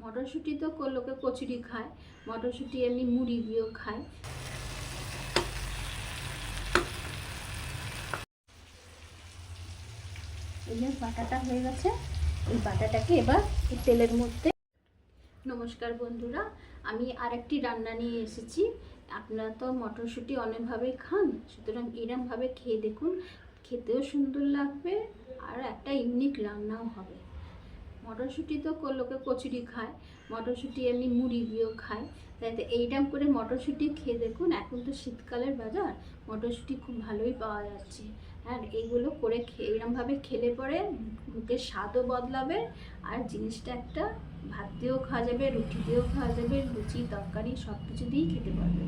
মটরশুঁটি তো লোকে কচুরি খায়, মটরশুঁটি এমনি মুড়ি দিয়েও খায়। এই যে বাটাটা হয়ে গেছে, এই বাটাটাকে এবার এই তেলের মধ্যে। নমস্কার বন্ধুরা, আমি আরেকটি রান্না নিয়ে এসেছি। আপনারা তো মটরশুঁটি অনেকভাবেই খান, সুতরাং এরমভাবে খেয়ে দেখুন, খেতেও সুন্দর লাগবে আর একটা ইউনিক রান্নাও হবে। মটরশুঁটি তো লোকে কচুরি খায়, মটরশুঁটি এমনি মুড়ি দিয়েও খায়, তাই এইরকম করে মটরশুঁটি খেয়ে দেখুন। এখন তো শীতকালের বাজার, মটরশুঁটি খুব ভালোই পাওয়া যাচ্ছে। আর এইগুলো করে এরমভাবে খেলে পরে মুখের স্বাদও বদলাবে, আর জিনিসটা একটা ভাত দিয়েও খাওয়া যাবে, রুটি দিয়েও খাওয়া যাবে, লুচি তরকারি সব কিছু দিয়েই খেতে পারবে।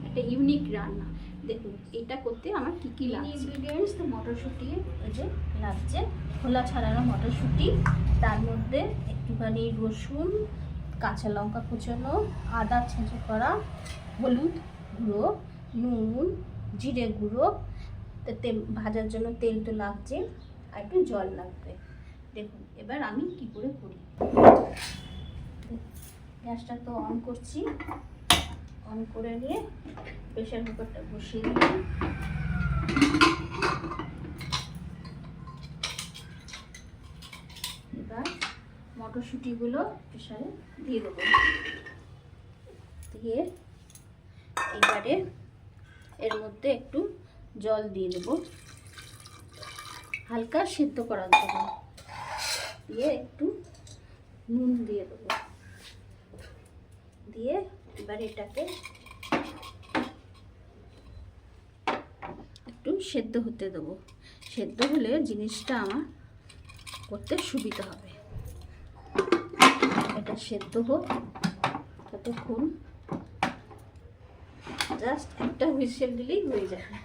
একটা ইউনিক রান্না। দেখুন এটা করতে আমার কী কী লাগছে। ইনগ্রিডিয়েন্টস তো মটরশুঁটি এই যে লাগছে, খোলা ছাড়ানো মটরশুঁটি, তার মধ্যে একটুখানি রসুন, কাঁচা লঙ্কা কুচোনো, আদা ছেঁচো করা, হলুদ গুঁড়ো, নুন, জিরে গুঁড়ো, ভাজার জন্য তেল তো লাগছে, আর একটু জল লাগবে। দেখুন এবার আমি কি করে করি। গ্যাসটা তো অন করছি, অন করে নিয়ে প্রেসার কুকারটা বসিয়ে দিলাম। এবার মটরশুঁটিগুলো প্রেসারে দিয়ে দেবো, দিয়ে এবারে এর মধ্যে একটু জল দিয়ে দেবো হালকা সিদ্ধ করার জন্য, দিয়ে একটু নুন দিয়ে দেবো, দিয়ে এবার এটাকে একটু সেদ্ধ হতে দেবো। সেদ্ধ হলে জিনিসটা আমার করতে সুবিধা হবে। এটা সেদ্ধ হোক ততক্ষণ, জাস্ট একটা হুইসেল দিলেই হয়ে যাবে।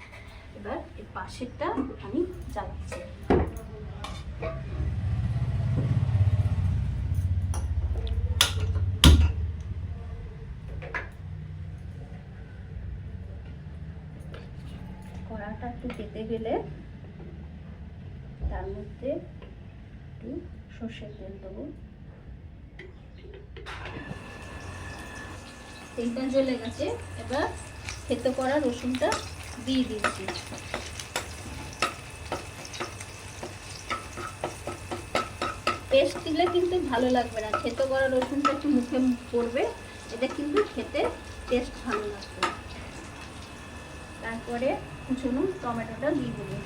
এবার এই পাশেরটা আমি জ্বালাচ্ছি। কড়াটা একটু পেতে গেলে তার মধ্যে একটু সর্ষের তেল দেবো। তেলটা জ্বলে গেছে, এবার থেতো করা রসুনটা দিয়ে দিচ্ছি। পেস্ট দিলে কিন্তু ভালো লাগবে না, থেতো করা রসুনটা একটু মুখে পড়বে, এটা কিন্তু খেতে টেস্ট ভালো লাগবে। তারপরে কুচনো টমেটোটা দিয়ে দেবো।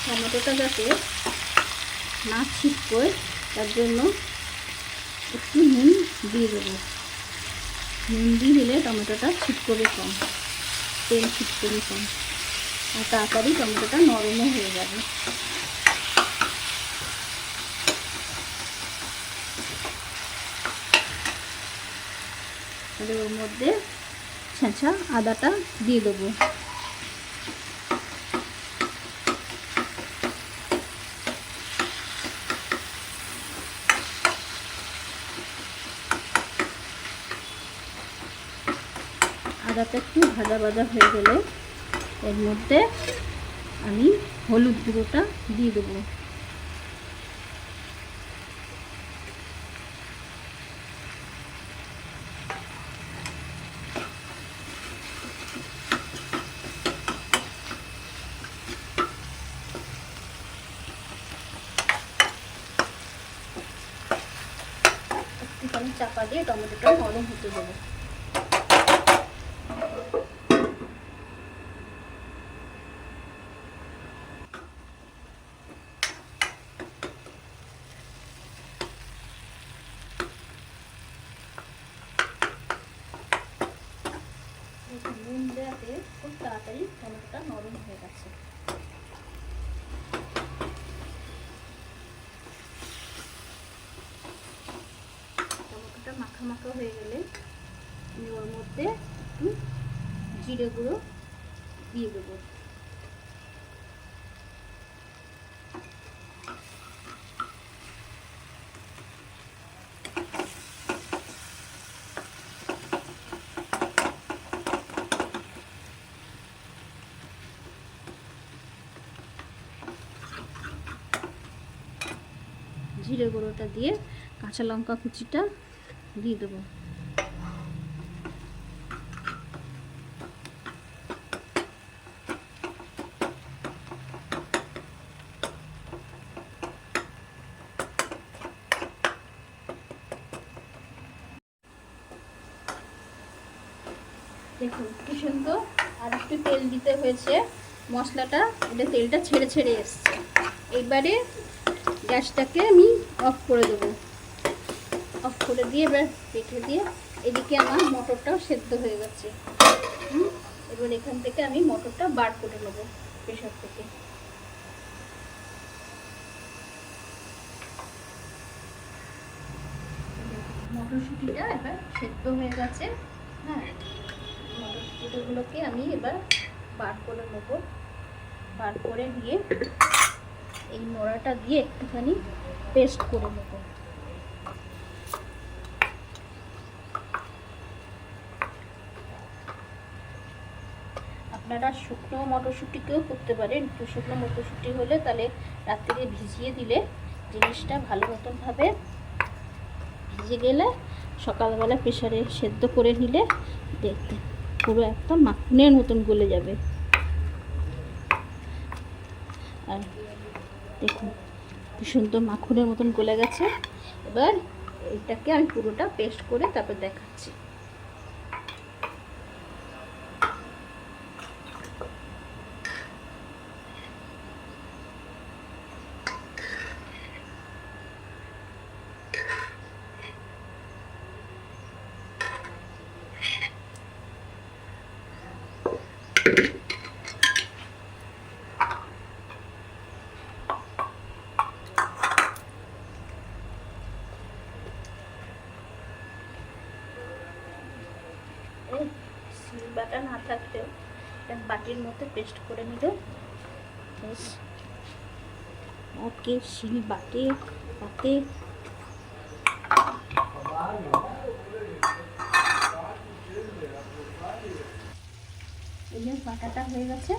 টমেটোটা যাতে না ছিটকোয় তার জন্য একটু নুন দিয়ে দেবো। নুন দিয়ে দিলে টমেটোটা ছিটকোবে কম, তেল ছিটকোবে কম, আর তাড়াতাড়ি টমেটোটা নরমও হয়ে যাবে। তাহলে ওর মধ্যে ছেঁচা আদাটা দিয়ে দেবো। আদাটা একটু ভাজা ভাজা হয়ে গেলে এর মধ্যে আমি হলুদ গুঁড়োটা দিয়ে দেবো। একটুখানি চাপা দিয়ে টমেটোটা নরম হতে দেবো। নুন দেওয়াতে খুব তাড়াতাড়ি টমেটোটা নরম হয়ে গেছে। টমেটোটা মাখা মাখা হয়ে গেলে আমি ওর মধ্যে একটু জিরে গুঁড়ো দিয়ে দেবো। জিরে গুঁড়োটা দিয়ে কাঁচা লঙ্কা কুচিটা দিয়ে দেবো। দেখুন কি সুন্দর। আর একটু তেল দিতে হয়েছে, মশলাটা এটা তেলটা ছেড়ে ছেড়ে এসছে। এবারে গ্যাসটাকে আমি অফ করে দেবো। অফ করে দিয়ে এবার রেখে দিয়ে এদিকে আমার মটরটাও সেদ্ধ হয়ে গেছে। এবার এখান থেকে আমি মটরটা বার করে নেবো প্রেশার থেকে। মটরশুঁটিটা এবার সেদ্ধ হয়ে গেছে। হ্যাঁ, মটরশুঁটিগুলোকে আমি এবার বার করে নেবো। বার করে দিয়ে এই নোড়াটা দিয়ে একটুখানি পেস্ট করে নেবো। আপনারা শুকনো মটরশুঁটিকেও করতে পারেন। একটু শুকনো মটরশুঁটি হলে তাহলে রাত্রিরে ভিজিয়ে দিলে জিনিসটা ভালো মতনভাবে ভিজে গেলে সকালবেলা প্রেসারে সেদ্ধ করে নিলে দেখতে পুরো একটা মাখনের মতন গলে যাবে। আর দেখুন কি সুন্দর মাখনের মতন গলে গেছে। এবার এটাকে আমি পুরোটা পেস্ট করে তারপর দেখাচ্ছি। শিলবাটা না থাকলেও বাটির মধ্যে পেস্ট করে নিল। ওকে শিল বাটে পাতে এই যে বাটাটা হয়ে গেছে।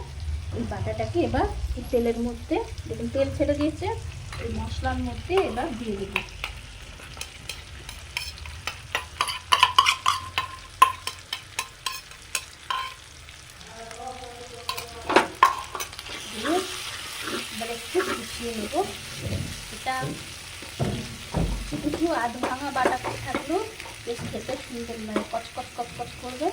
এই বাটাটাকে এবার এই তেলের মধ্যে, দেখুন তেল ছেড়ে দিয়েছে, এই মশলার মধ্যে এবার দিয়ে দেবো। এবার একটু মিশিয়ে নেবো। এটা কিছু আধ ভাঙা বাটা থাকলেও বেশ খেতে সুন্দর লাগে, কচকচ কচকচ করবে।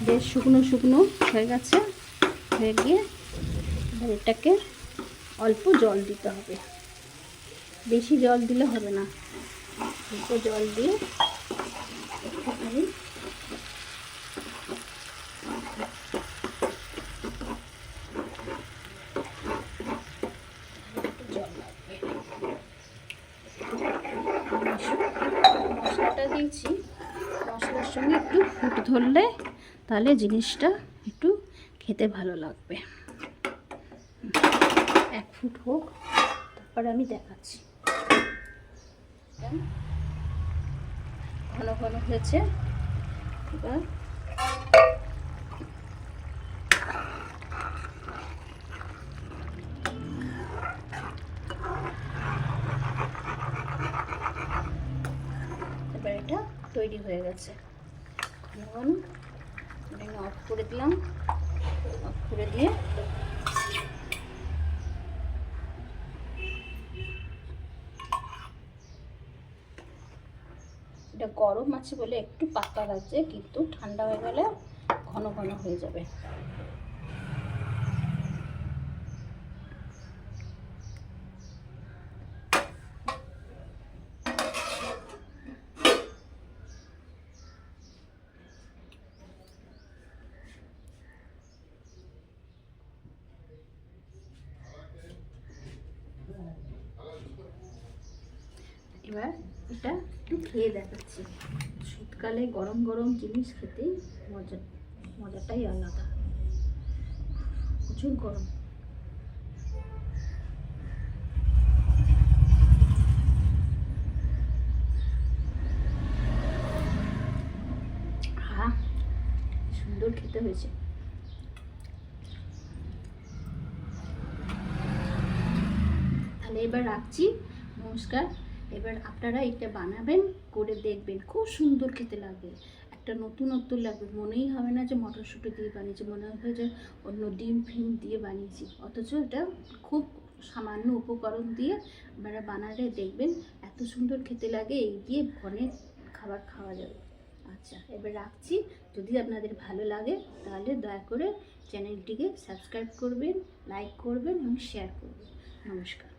বেশ শুকনো শুকনো হয়ে গেছে। হয়ে গিয়ে এবার এটাকে অল্প জল দিতে হবে, বেশি জল দিলে হবে না। অল্প জল দিয়ে একটুখানি জল লাগবে। মশলাটা দিয়েছি, মশলার সঙ্গে একটু ফুট ধরলে তাহলে জিনিসটা একটু খেতে ভালো লাগবে। 1 ফুট হোক, তারপর আমি দেখাচ্ছি। ঘন ঘন হয়েছে। এবার এটা তৈরি হয়ে গেছে। এখন অফ করে দিলাম। অফ করে দিয়ে এটা গরম আছে বলে একটু পাতলা লাগছে, কিন্তু ঠান্ডা হয়ে গেলে ঘন ঘন হয়ে যাবে। এবার এটা একটু খেয়ে দেখাচ্ছি। শীতকালে গরম গরম জিনিস খেতে মজাটাই আলাদা। প্রচুর গরম। সুন্দর খেতে হয়েছে। তাহলে এবার রাখছি, নমস্কার। এবার আপনারা এটা বানাবেন, করে দেখবেন, খুব সুন্দর খেতে লাগবে, একটা নতুনত্ব লাগবে, মনেই হবে না যে মটরশুঁটি দিয়ে বানিয়েছি, মনে হবে যে অন্য ডিম ফিম দিয়ে বানিয়েছি, অথচ এটা খুব সামান্য উপকরণ দিয়ে আপনারা বানালে দেখবেন এত সুন্দর খেতে লাগে, এই দিয়ে অনেক খাবার খাওয়া যাবে। আচ্ছা, এবার রাখছি। যদি আপনাদের ভালো লাগে তাহলে দয়া করে চ্যানেলটিকে সাবস্ক্রাইব করবেন, লাইক করবেন এবং শেয়ার করবেন। নমস্কার।